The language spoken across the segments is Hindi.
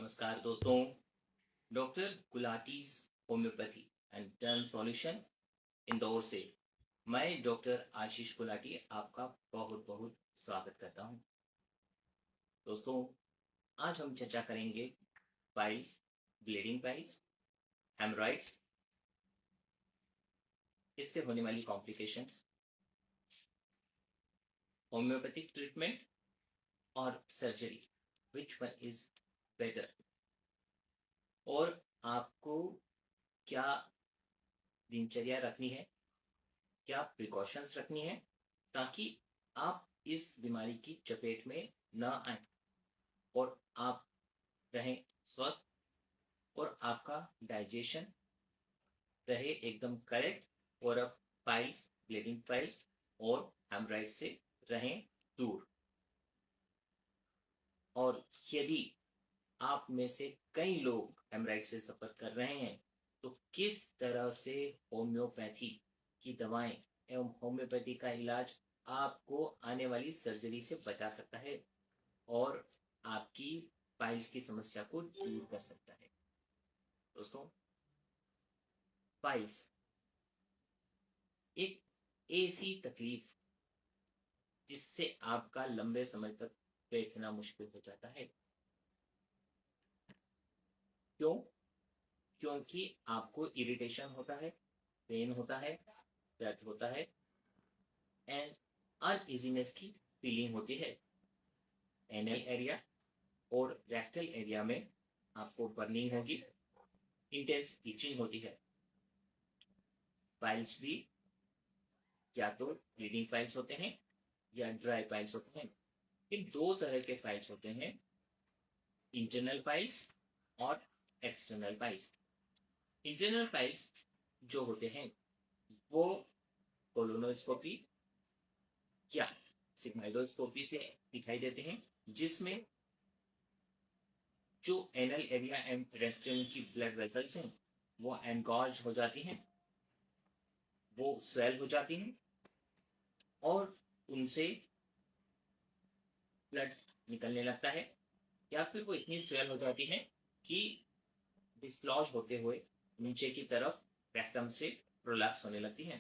नमस्कार दोस्तों। Doctor Gulati's homeopathy and term solution Indore से मैं डॉक्टर आशीष गुलाटी आपका बहुत बहुत स्वागत करता हूं। दोस्तों, आज हम चर्चा करेंगे पाइल्स, ब्लीडिंग पाइल्स, हेमरॉइड्स, इससे होने वाली कॉम्प्लिकेशंस, होम्योपैथिक ट्रीटमेंट और surgery, which one is better, और आपको क्या दिनचर्या रखनी है, क्या प्रिकॉशंस रखनी है ताकि आप इस बीमारी की चपेट में न आए और आप रहें स्वस्थ और आपका डाइजेशन रहे एकदम करेक्ट और अब पाइल्स, ब्लीडिंग पाइल्स और हेमराइड से रहें दूर। और यदि आप में से कई लोग हेमराइड से सफर कर रहे हैं तो किस तरह से होम्योपैथी की दवाएं एवं होम्योपैथी का इलाज आपको आने वाली सर्जरी से बचा सकता है और आपकी पाइल्स की समस्या को दूर कर सकता है। दोस्तों, पाइल्स एक ऐसी तकलीफ जिससे आपका लंबे समय तक बैठना मुश्किल हो जाता है। क्यों? क्योंकि आपको इरिटेशन होता है, पेन होता है, दर्द होता है एंड अनइजीनेस की फीलिंग होती है। एनल एरिया और रेक्टल एरिया में आपको बर्निंग होगी, इंटेंस इचिंग होती है। पाइल्स भी या तो ब्लीडिंग पाइल्स होते हैं या ड्राई पाइल्स होते हैं। इन दो तरह के पाइल्स होते हैं, इंटरनल पाइल्स और एक्सटर्नल पाइल्स। इंटरनल पाइल्स जो होते हैं वो कोलोनोस्कोपी या सिग्माइडोस्कोपी से दिखाई देते हैं, जिसमें जो एनल एरिया एंड रेक्टम की ब्लड वेसल्स हैं वो एनगॉर्ज हो जाती हैं, वो स्वेल हो जाती हैं और उनसे ब्लड निकलने लगता है, या फिर वो इतनी स्वेल हो जाती है कि डिसलॉज होते हुए नीचे की तरफ रेक्टम से प्रोलैप्स होने लगती है।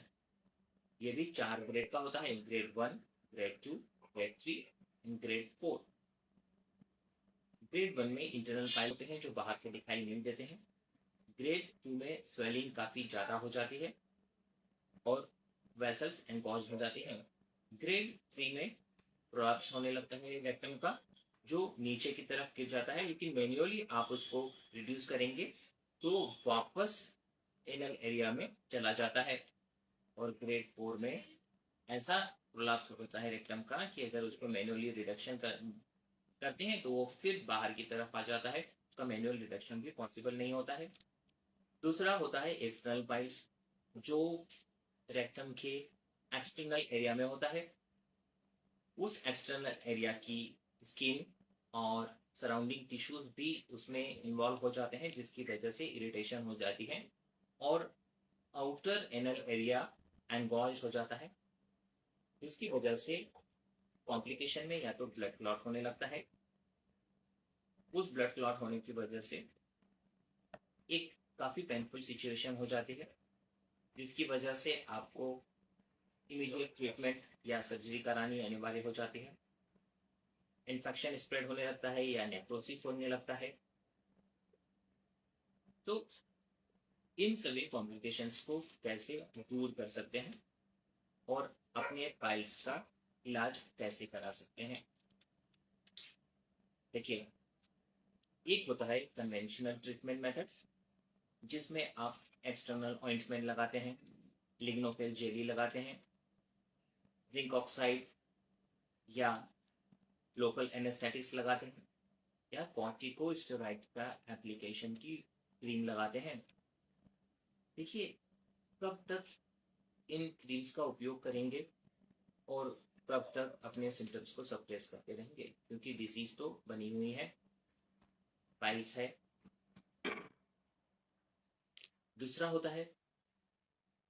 ये भी 4 ग्रेड का होता है, grade 1, grade 2, grade 3 and grade 4। Grade 1 में इंटरनल पाइल होते हैं जो बाहर से दिखाई नहीं देते हैं। ग्रेड 2 में स्वेलिंग काफी ज्यादा हो जाती है और वेसल्स एनगॉर्ज हो जाती हैं। ग्रेड 3 में प्रोलैप्स होने लगता है रेक्टम का, जो नीचे की तरफ गिर जाता है, लेकिन मैन्युअली आप उसको रिड्यूस करेंगे तो वापस एनल एरिया में चला जाता है। और ग्रेड 4 में ऐसा प्रोलैप्स होता है रेक्टम का कि अगर उसको मैन्युअली रिडक्शन करते हैं तो वो फिर बाहर की तरफ आ जाता है, उसका मैनुअल रिडक्शन भी पॉसिबल नहीं होता है। दूसरा होता है एक्सटर्नल पाइल्स, जो रेक्टम के एक्सटर्नल एरिया में होता है। उस एक्सटर्नल एरिया की स्किन और सराउंडिंग टिश्यूज भी उसमें इन्वॉल्व हो जाते हैं, जिसकी वजह से इरिटेशन हो जाती है और आउटर एनल एरिया एनगॉर्ज हो जाता है, जिसकी वजह से कॉम्प्लिकेशन में या तो ब्लड क्लॉट होने लगता है। उस ब्लड क्लॉट होने की वजह से एक काफी पेनफुल सिचुएशन हो जाती है, जिसकी वजह से आपको इमीडिएट ट्रीटमेंट या सर्जरी करानी अनिवार्य हो जाती है। इन्फेक्शन स्प्रेड होने लगता है या नेक्रोसिस होने लगता है। तो इन सभी कॉम्प्लिकेशंस को कैसे दूर कर सकते हैं और अपने पाइल्स का इलाज कैसे करा सकते हैं? देखिए, एक होता है कन्वेंशनल ट्रीटमेंट मेथड्स, जिसमें आप एक्सटर्नल ऑइंटमेंट लगाते हैं, लिग्नोफिल जेली लगाते हैं, जिंक ऑक्साइड या लोकल एनेस्थेटिक्स लगाते हैं, या कॉर्टिकोस्टेरॉइड का एप्लीकेशन की क्रीम लगाते हैं। देखिए, कब तक इन क्रीम्स का उपयोग करेंगे और कब तक अपने सिम्टम्स को सप्रेस करते रहेंगे, क्योंकि डिसीज तो बनी हुई है, पाइल्स है। दूसरा होता है,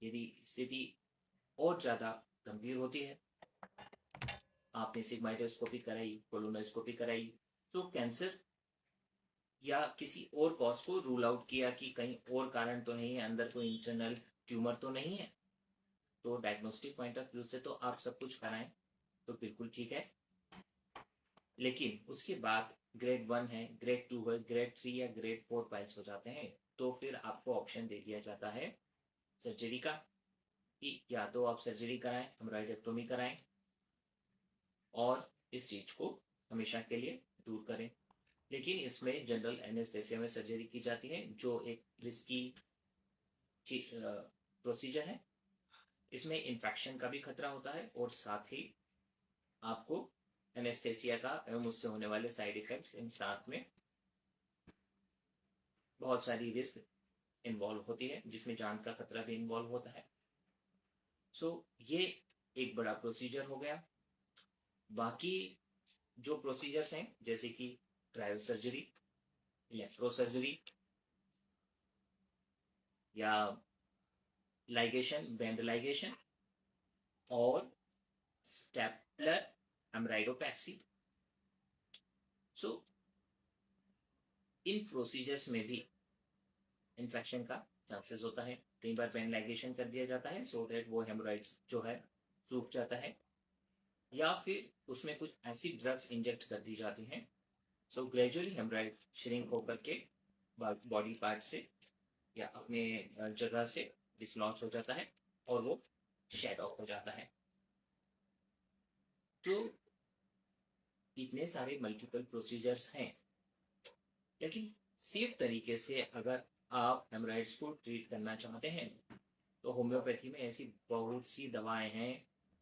यदि स्थिति और ज्यादा गंभीर होती है, आपने सिग्माइडोस्कोपी कराई, कोलोनोस्कोपी कराई, तो कैंसर या किसी और कॉज को रूल आउट किया कि कहीं और कारण तो नहीं है, अंदर कोई इंटरनल ट्यूमर तो नहीं है, तो डायग्नोस्टिक पॉइंट ऑफ व्यू से तो आप सब कुछ कराएं तो बिल्कुल ठीक है। लेकिन उसके बाद ग्रेड 1 है, ग्रेड 2 है, ग्रेड 3 या ग्रेड 4 पाइल्स हो जाते हैं, तो फिर आपको ऑप्शन दे दिया जाता है सर्जरी का, कि या तो आप सर्जरी कराएं, हेमोरॉइडेक्टोमी कराएं और इस चीज को हमेशा के लिए दूर करें। लेकिन इसमें जनरल एनेस्थेसिया में सर्जरी की जाती है, जो एक रिस्की प्रोसीजर है। इसमें इन्फेक्शन का भी खतरा होता है और साथ ही आपको एनेस्थेसिया का एवं उससे होने वाले साइड इफेक्ट्स इन साथ में बहुत सारी रिस्क इन्वॉल्व होती है, जिसमें जान का खतरा भी इन्वॉल्व होता है। सो ये एक बड़ा प्रोसीजर हो गया। बाकी जो प्रोसीजर्स हैं जैसे कि क्रायो सर्जरी, इलेक्ट्रो सर्जरी या लाइगेशन, बैंड लाइगेशन और स्टेपलर एमराइडोपैक्सी, सो इन प्रोसीजर्स में भी इन्फेक्शन का चांसेस होता है। कई बार बैंड लाइगेशन कर दिया जाता है सो दैट वो हेमोराइड्स जो है सूख जाता है, या फिर उसमें कुछ ऐसी ड्रग्स इंजेक्ट कर दी जाती हैं, सो ग्रेजुअली हेमोराइड श्रिंक होकर के बॉडी पार्ट से या अपने जगह से डिसलॉन्च हो जाता है और वो शेड ऑफ हो जाता है। तो इतने सारे मल्टीपल प्रोसीजर्स हैं, लेकिन सेफ तरीके से अगर आप हेमोराइड्स को ट्रीट करना चाहते हैं तो होम्योपैथी में ऐसी बहुत सी दवाएं हैं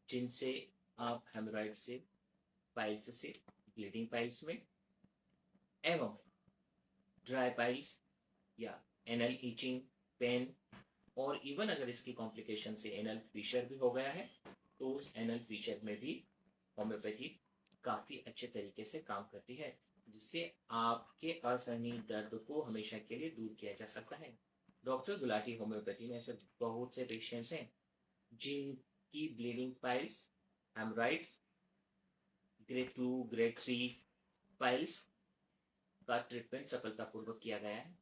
जिनसे आप हेमोराइड्स से, पाइल्स से, ब्लीडिंग पाइल्स में एवं ड्राई पाइल्स या एनल ईचिंग, पेन और इवन अगर इसकी कॉम्प्लिकेशन से एनल फिशर भी हो गया है तो उस एनल फिशर में भी होम्योपैथी काफी अच्छे तरीके से काम करती है, जिससे आपके असहनीय दर्द को हमेशा के लिए दूर किया जा सकता है। डॉक्टर गुलाटी होम्योपैथी में ऐसे बहुत से पेशेंट्स हैं जिनकी bleeding piles, haemorrhoids, grade 2, grade 3 piles का ट्रीटमेंट सफलतापूर्वक किया गया है।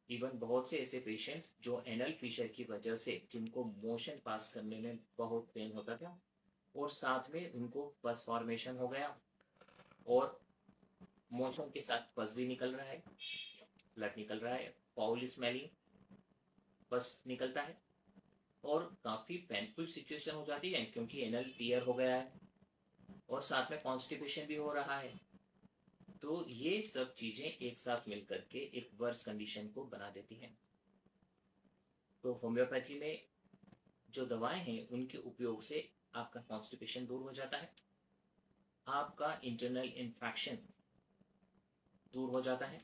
इवन बहुत से ऐसे पेशेंट्स जो एनल फिशर की वजह से जिनको मोशन पास करने में बहुत पेन होता था और साथ में उनको पस फॉर्मेशन हो गया और मोशन के साथ पस भी निकल रहा है, ब्लड निकल रहा है, फाउल स्मेलिंग पस निकलता है और काफी पेनफुल सिचुएशन हो जाती है क्योंकि एनल टीयर हो गया है और साथ में कॉन्स्टिपेशन भी हो रहा है। तो ये सब चीजें एक साथ मिलकर के एक वर्स कंडीशन को बना देती हैं। तो होम्योपैथी में जो दवाएं हैं उनके उपयोग से आपका कॉन्स्टिपेशन दूर हो जाता है, आपका इंटरनल इन्फेक्शन दूर हो जाता है,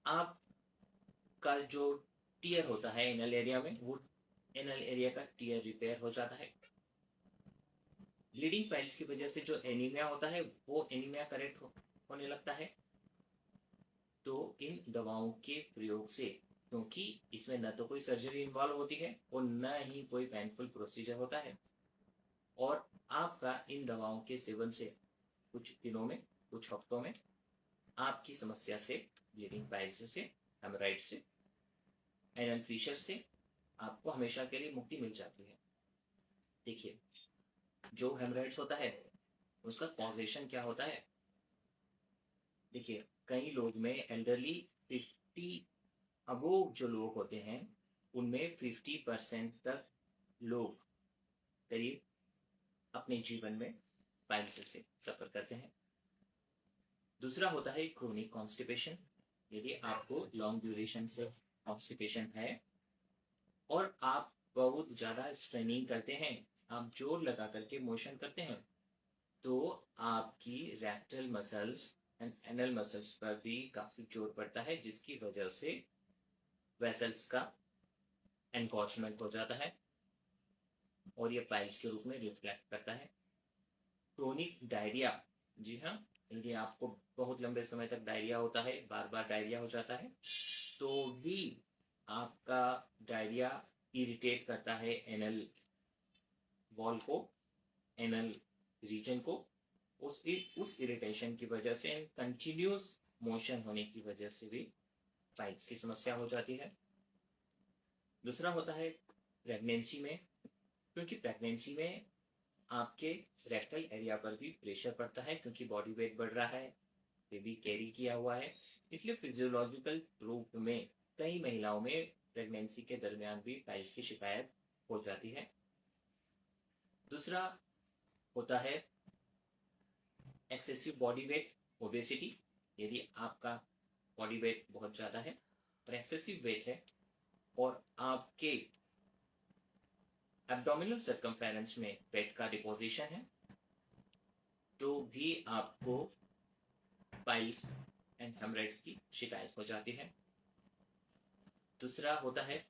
आपका जो टीयर होता है एनल एरिया में वो एनल एरिया का टीयर रिपेयर हो जाता है, ब्लीडिंग पाइल्स की वजह से जो एनीमिया होता है वो एनीमिया करेक्ट होने लगता है। तो इन दवाओं के प्रयोग से, क्योंकि इसमें न तो कोई सर्जरी इन्वॉल्व होती है और न ही कोई पेनफुल प्रोसीजर होता है, और आपका इन दवाओं के सेवन से कुछ दिनों में, कुछ हफ्तों में आपकी समस्या से, ब्लीडिंग पाइल्स से, हेमोराइड से, एनल फिशर से आपको हमेशा के लिए मुक्ति मिल जाती है। देखिए, जो हेमोराइड्स होता है उसका कॉजेशन क्या होता है। देखिए, कई लोग में एल्डरली 50 अबोव जो लोग होते हैं उनमें 50% तक लोग करीब अपने जीवन में पाइल्स से सफर करते हैं। दूसरा होता है क्रोनिक कॉन्स्टिपेशन। यदि आपको लॉन्ग ड्यूरेशन से कॉन्स्टिपेशन है और आप बहुत ज्यादा स्ट्रेनिंग करते हैं, आप जोर लगा करके मोशन करते हैं, तो आपकी rectal muscles and anal muscles पर भी काफी जोर पड़ता है, जिसकी वजह से वेसल्स का एनकॉचमेंट हो जाता है और ये पाइल्स के रूप में रिफ्लेक्ट करता है। क्रोनिक डायरिया, जी हाँ, यदि आपको बहुत लंबे समय तक डायरिया होता है, बार बार डायरिया हो जाता है, तो भी आपका डायरिया इरिटेट करता है एनल वॉल को, एनल रीजन को। उस इरिटेशन की वजह से कंटिन्यूस मोशन होने की वजह से भी पाइल्स की समस्या हो जाती है। दूसरा होता है प्रेगनेंसी में, क्योंकि प्रेगनेंसी में आपके रेक्टल एरिया पर भी प्रेशर पड़ता है, क्योंकि बॉडी वेट बढ़ रहा है, बेबी कैरी किया हुआ है, इसलिए फिजियोलॉजिकल रूप में कई महिलाओं में प्रेगनेंसी के दरमियान भी पाइल्स की शिकायत हो जाती है। दूसरा होता है एक्सेसिव बॉडी वेट, ओबेसिटी। यदि आपका बॉडी वेट बहुत ज़्यादा है और एक्सेसिव वेट है और आपके एब्डोमिनल सर्कमफेरेंस में फेट का डिपोजिशन है, तो भी आपको पाइल्स एंड हेमरेड्स की शिकायत हो जाती है। दूसरा होता है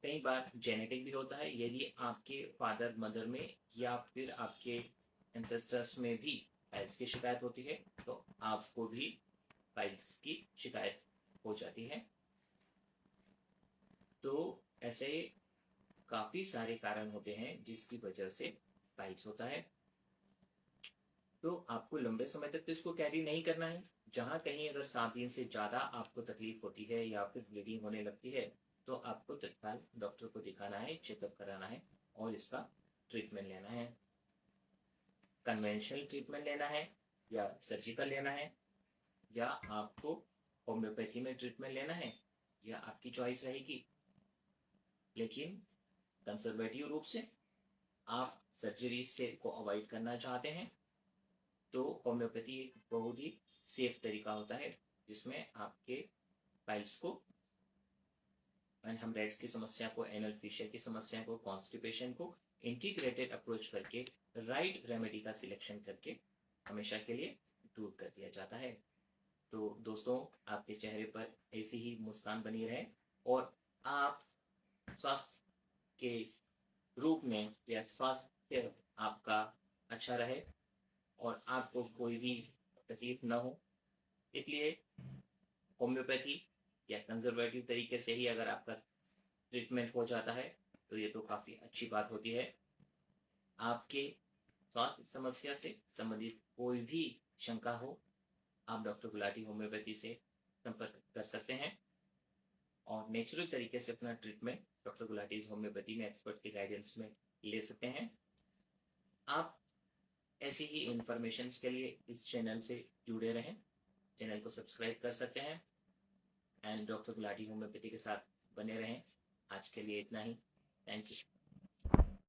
कई बार जेनेटिक भी होता है। यदि आपके फादर मदर में या फिर आपके एंसेस्टर्स में भी पाइल्स की शिकायत होती है, तो आपको भी पाइल्स की शिकायत हो जाती है। तो ऐसे काफी सारे कारण होते हैं जिसकी वजह से पाइल्स होता है। तो आपको लंबे समय तक तो इसको कैरी नहीं करना है। जहां कहीं अगर 7 दिन से ज्यादा आपको तकलीफ होती है या फिर ब्लीडिंग होने लगती है, तो आपको तत्काल डॉक्टर को दिखाना है, चेकअप कराना है और इसका ट्रीटमेंट लेना है। कन्वेंशनल ट्रीटमेंट लेना है या सर्जिकल लेना है, या आपको होम्योपैथी में ट्रीटमेंट लेना है, या आपकी चॉइस रहेगी। लेकिन कंजर्वेटिव रूप से आप सर्जरी से को अवॉइड करना चाहते हैं, तो होम्योपैथी एक बहुत ही सेफ तरीका होता है जिसमें आपके पाइल्स को, हेमरेड्स की समस्या को, एनल फिशर की समस्या को, कॉन्स्टिपेशन को इंटीग्रेटेड अप्रोच करके राइट रेमेडी का सिलेक्शन करके हमेशा के लिए दूर कर दिया जाता है। तो दोस्तों, आपके चेहरे पर ऐसी ही मुस्कान बनी रहे और आप स्वास्थ्य के रूप में या स्वास्थ्य आपका अच्छा रहे और आपको कोई भी तकलीफ न हो। इसलिए होम्योपैथी या कंजर्वेटिव तरीके से ही अगर आपका ट्रीटमेंट हो जाता है, तो ये तो काफ़ी अच्छी बात होती है। आपके स्वास्थ्य समस्या से संबंधित कोई भी शंका हो, आप डॉक्टर गुलाटी होम्योपैथी से संपर्क कर सकते हैं और नेचुरल तरीके से अपना ट्रीटमेंट डॉक्टर गुलाटीज होम्योपैथी में एक्सपर्ट की गाइडेंस में ले सकते हैं। आप ऐसी ही इंफॉर्मेशन के लिए इस चैनल से जुड़े रहें, चैनल को सब्सक्राइब कर सकते हैं एंड डॉक्टर गुलाटी होम्योपैथी के साथ बने रहें। आज के लिए इतना ही। Thank you.